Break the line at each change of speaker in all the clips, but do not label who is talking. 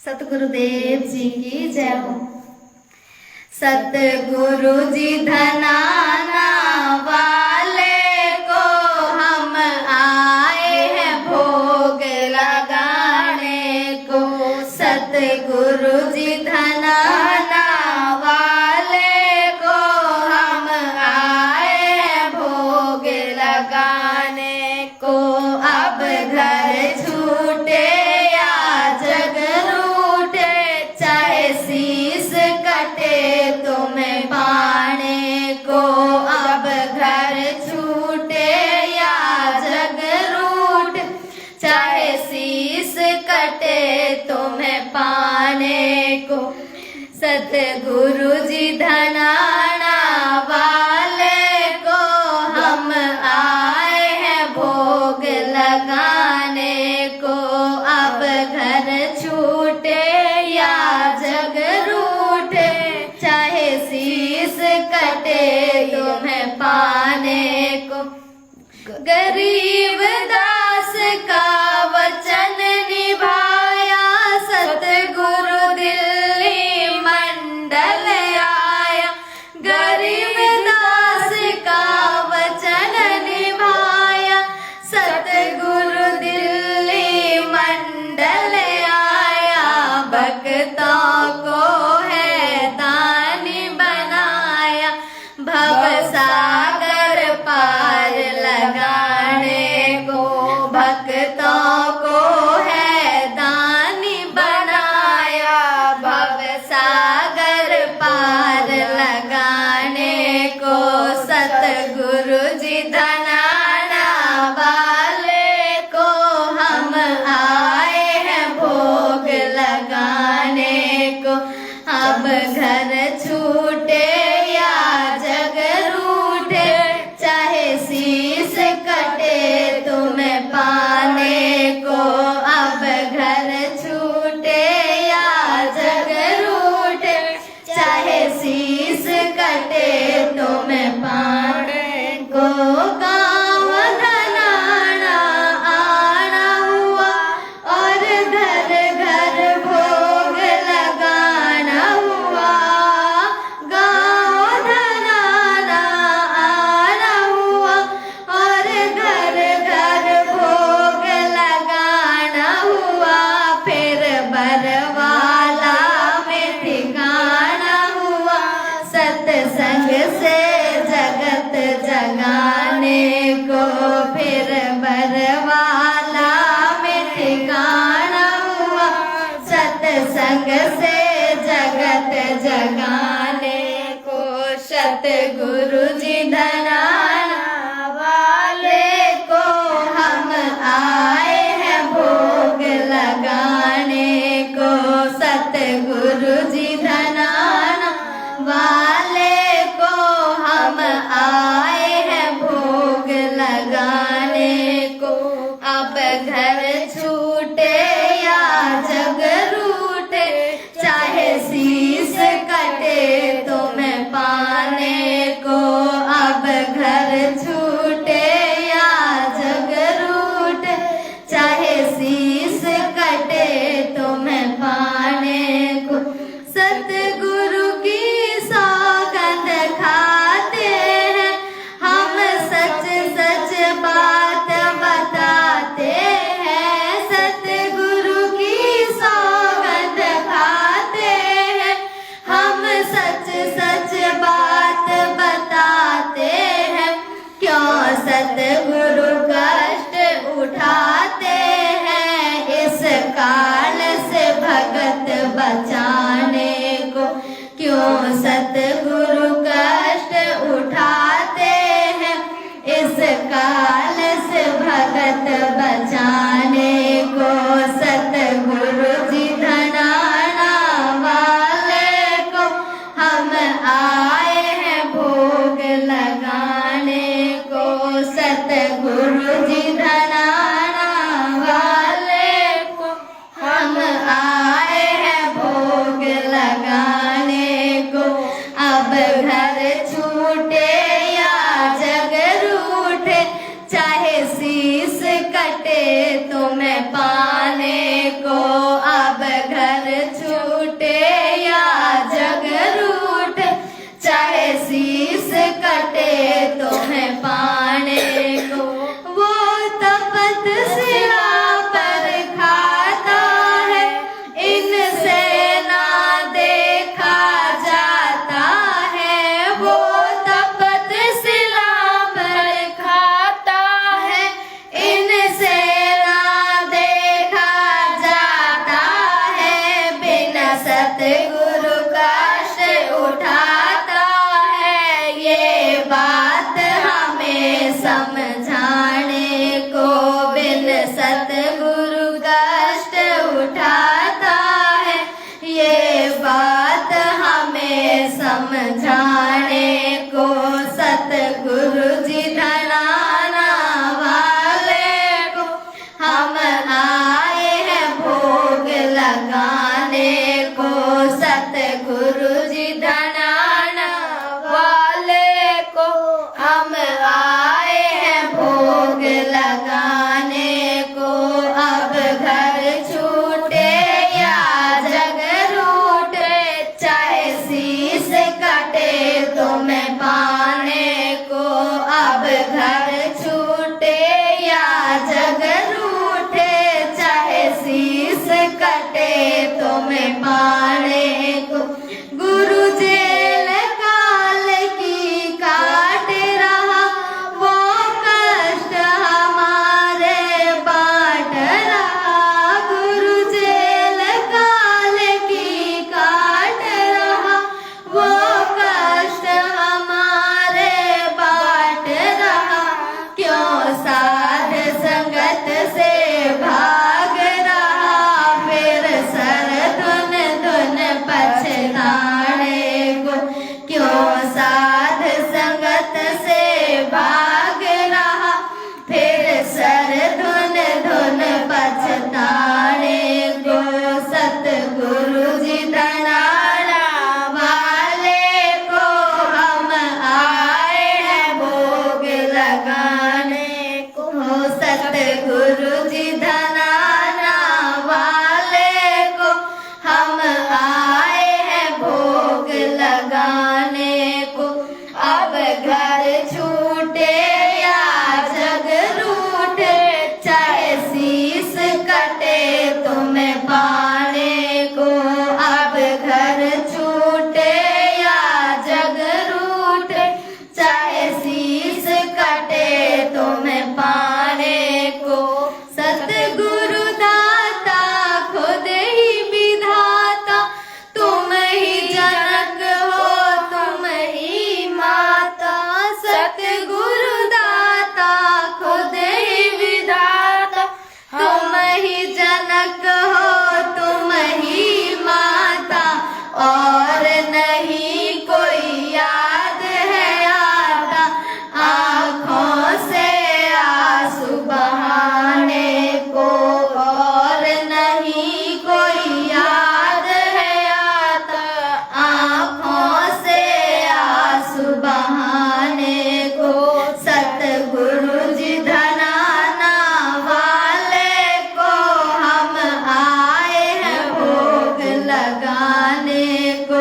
सतगुरुदेव जी की जय हो। सतगुरु जी धनाना वाले को हम आए हैं भोग लगाने को। सतगुरु जी धनाना वाले को हम आए हैं भोग लगाने को। अब घर छूटे शीस कटे तुम्हें पाने को। अब घर छूटे या जग रूठ चाहे शीस कटे तुम्हें पाने को। सतगुरु जी धनाना वाले को हम आए हैं भोग लगाने को। अब घर छूटे या जग रूठे चाहे शीस कटे तुम्हें पाने को। गरीब दास का वचन निभाया सतगुरु दिल्ली मंडल आया। गरीब दास का वचन निभाया सतगुरु दिल्ली मंडल आया। भक्तों को है दानी बनाया भव सागर पार लगाने को। भक्तों को है दानी बनाया भव सागर पार लगाने को। सतगुरु जी धनाना वाले को हम आए हैं भोग लगाने को। अब घर छूटे या जग रूठे चाहे शीस कटे तुम्हें पाने को। अब घर छूटे या जग रूठे चाहे शीस कटे तुम्हें पाने को। गाँव धनाना आना हुआ और घर घर भोग लगाना हुआ। गाँव धनाना आना हुआ और घर घर भोग लगाना हुआ। फिर बरवाला में ठिकाना हुआ सत्संग से जगत जगाने को। फिर बरवाला में ठिकाना हुआ सत्संग से जगत जगाने को। सतगुरु जी धनाना वाले को हम आए हैं भोग लगाने को। सतगुरु जी धनाना वाले को हम आए हैं भोग लगाने को। अब घर छूटे या जग रूठे चाहे शीस कटे तुम्हें पाने को। अब घर घर छूटे या जग रूठे, चाहे शीस कटे तुम्हें पाने को। वो तपत शिला पर खाता है, इनसे ना देखा जाता है। वो तपत शिला पर खाता है, इनसे ना देखा जाता है। बिना सतगुरु कष्ट उठाता है, ये बात हमें समझाने को। बिन सतगुरु कष्ट उठाता है, ये बात हमें समझाने को। सतगुरु जी धराना वाले को हम आए हैं भोग लगाने को। सतगुरु जी धराना वाले को हम आए हैं भोग लगाने को। अब घर छूटे या जग रूठे, चाहे शीस कटे तुम्हें पाने को। अब घर छूटे या जग रूठे, चाहे शीस कटे तुम्हें पाने को। गुरु जेल काल की काट रहा, वो कष्ट हमारे बांट रहा। गुरु जेल काल की काट रहा, वो कष्ट हमारे बांट रहा। क्यों साध संगत से भाग रहा, फिर सर धुन धुन पछताने को। क्यों साध संगत से भाग रहा, फिर सर धुन धुन पछताने को। सतगुरु जी धराना वाले को हम आए हैं भोग लगाने को। सतगुरु जी धराना वाले को हम आए हैं भोग लगाने को। अब घर छूटे या जग रूठे, चाहे शीस कटे तुम्हें पाने को। अब घर छूटे या जग रूठे, चाहे शीस कटे तुम्हें पाने को। सतगुरु दाता खुद ही विधाता, तुम ही जनक हो तुम ही माता। सतगुरु दाता खुद ही विधाता, तुम ही जनक हो तुम ही माता। और नहीं कोई याद है आता, आँखों से आंसू बहाने को। और नहीं कोई याद है आता, आँखों से आंसू बहाने को। सतगुरु जी धराना वाले को हम आए हैं भोग लगाने को।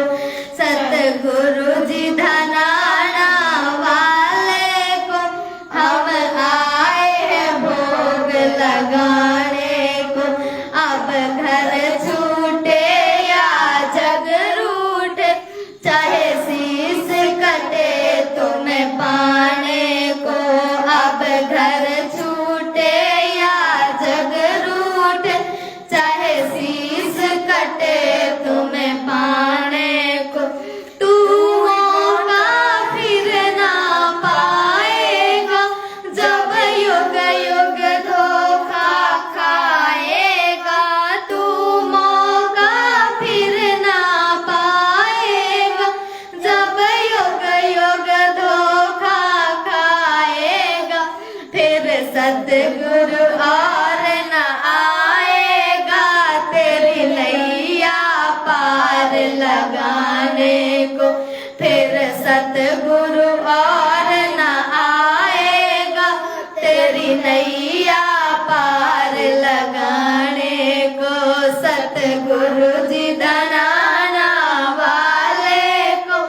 जी धनाना वाले को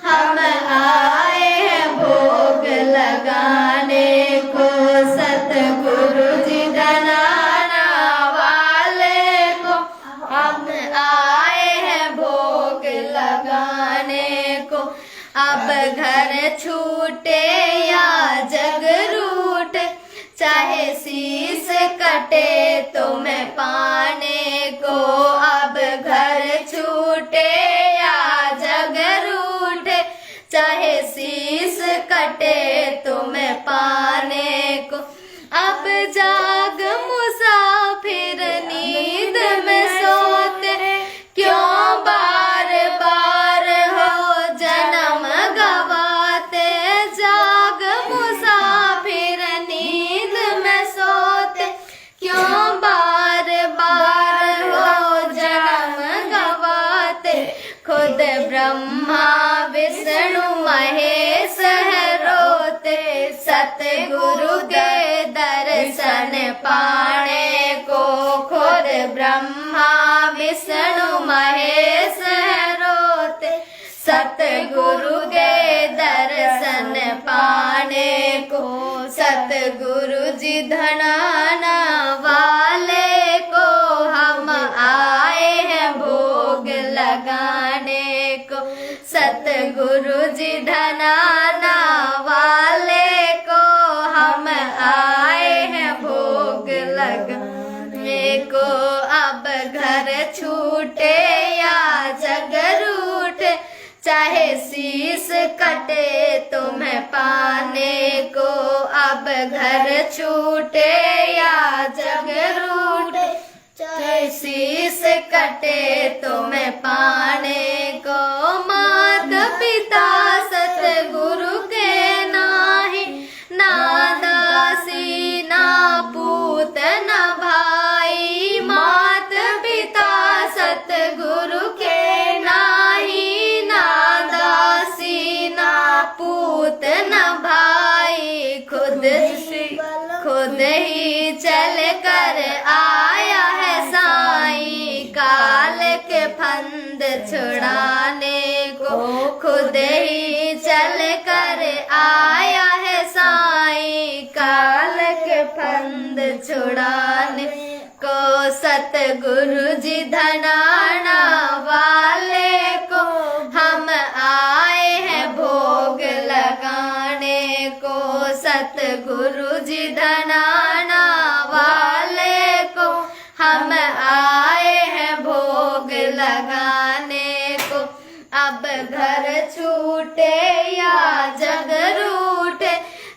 हम आए हैं भोग लगाने को। सतगुरु जी धनाना वाले को हम आए हैं भोग लगाने को। अब घर छूटे या जग रूठे, चाहे शीश कटे तुम्हें पाने को। अब घर छूटे या जग रूठे, चाहे शीश कटे तुम्हें पाने को। अब जाग मुसाफिर नींद में सोते, क्यों बार बार हो जन्म गवाते। जाग मुसाफिर नींद में सोते, क्यों बार बार हो जन्म गवाते। खुद ब्रह्मा विष्णु महेश है रोते, सतगुरु के दर्शन पाने को। खुद ब्रह्मा विष्णु महेश है रोते, सतगुरु के दर्शन पाने को। सतगुरु जी धनाना वाले को हम आए हैं भोग लगाने को। सतगुरु जी धनाना वाले को हम आए हैं भोग लगाने को। अब घर छूटे या जग रूठे, चाहे शीश कटे तुम्हें पाने को। अब घर छूटे या जग रूठे, चाहे शीश कटे तुम्हें पाने को। मात पिता सतगुरु के नाही, ना दासी ना पूत ना भाई। मात पिता सतगुरु के नाही, ना दासी ना पूत ना भाई। खुद ही चल कर आया है साईं, काल के फंद छुड़ाने को। खुद ही चल कर आया है साईं, काल के फंद छुड़ाने को। सतगुरु जी धनाना वाले को हम आए हैं भोग लगाने को। सतगुरु जी धनाना वाले को हम आए हैं भोग लगाने को। अब घर छूटे या जग रूठे,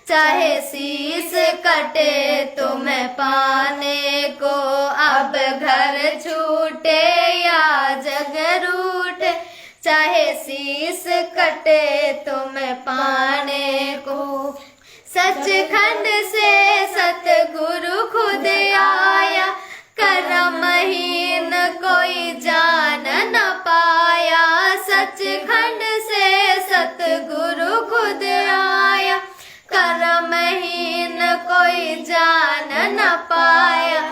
चाहे शीश कटे तुम्हें पाने को। अब घर छूटे या जग रूठे, चाहे शीश कटे तुम्हें पाने को। सचखंड से सतगुरु खुद आया, कर्महीन कोई जान न पाया। सचखंड से सतगुरु खुद आया, कर्महीन कोई जान न पाया।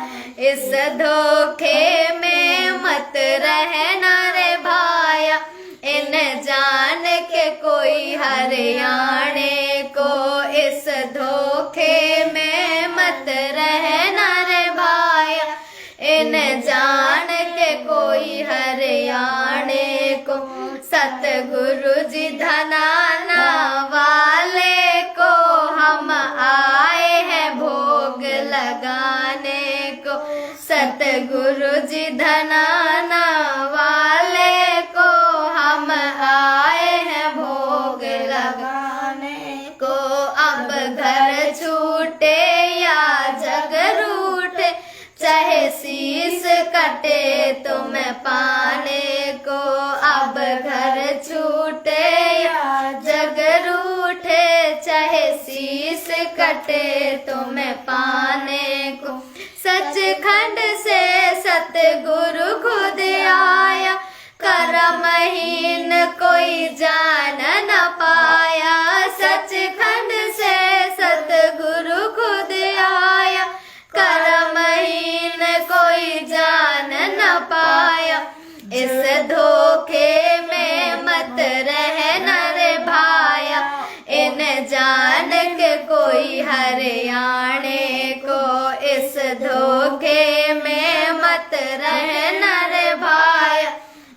इस धोखे में मत रहना रे भाया, इन जान के कोई हरियाणे को। इस धोखे में मत रहना रे भाया, इन जान के कोई हरियाणे को। सतगुरु जी धनाना वाले को हम आए हैं भोग लगाने को। सतगुरु जी धनाना वाले को हम आए हैं भोग लगाने को। अब घर छूटे या जग रूठे, चाहे शीश कटे तुम्हें पाने को। अब घर छूटे या जग रूठे, चाहे शीश कटे तुम्हें पाने को। सचखंड से सतगुरु खुद आया, कर्महीन कोई जान न पाया। सचखंड से सतगुरु खुद आया, कर्महीन कोई जान न पाया। धोखे में मत रहना रे भाया, इन जान के कोई हरियाणे को, इस धोखे में मत रहना रे भाया,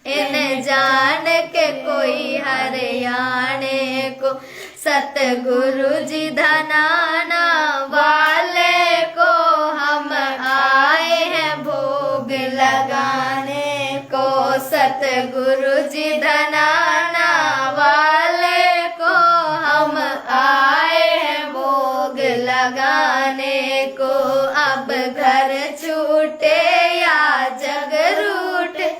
इन जान के कोई हरियाणे को। सतगुरु जी धनाना वाले को हम आए हैं भोग लगाने को, सतगुरु जी धनाना वाले को हम आए हैं भोग लगाने को। अब घर छूटे या जग रूठे,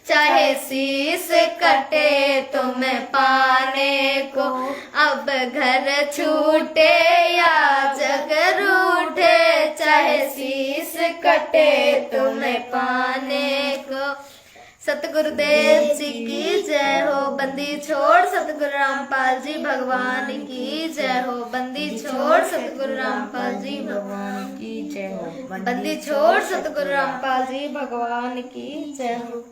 चाहे शीस कटे तुम्हें पाने को, अब घर छूटे या जग रूठे, चाहे शीस कटे तुम्हें पाने को। सतगुरुदेव जी की जय हो। बंदी छोड़ सतगुरु रामपाल जी भगवान की जय हो। बंदी छोड़ सतगुरु रामपाल जी भगवान की जय हो। बंदी छोड़ सतगुरु रामपाल जी भगवान की जय हो।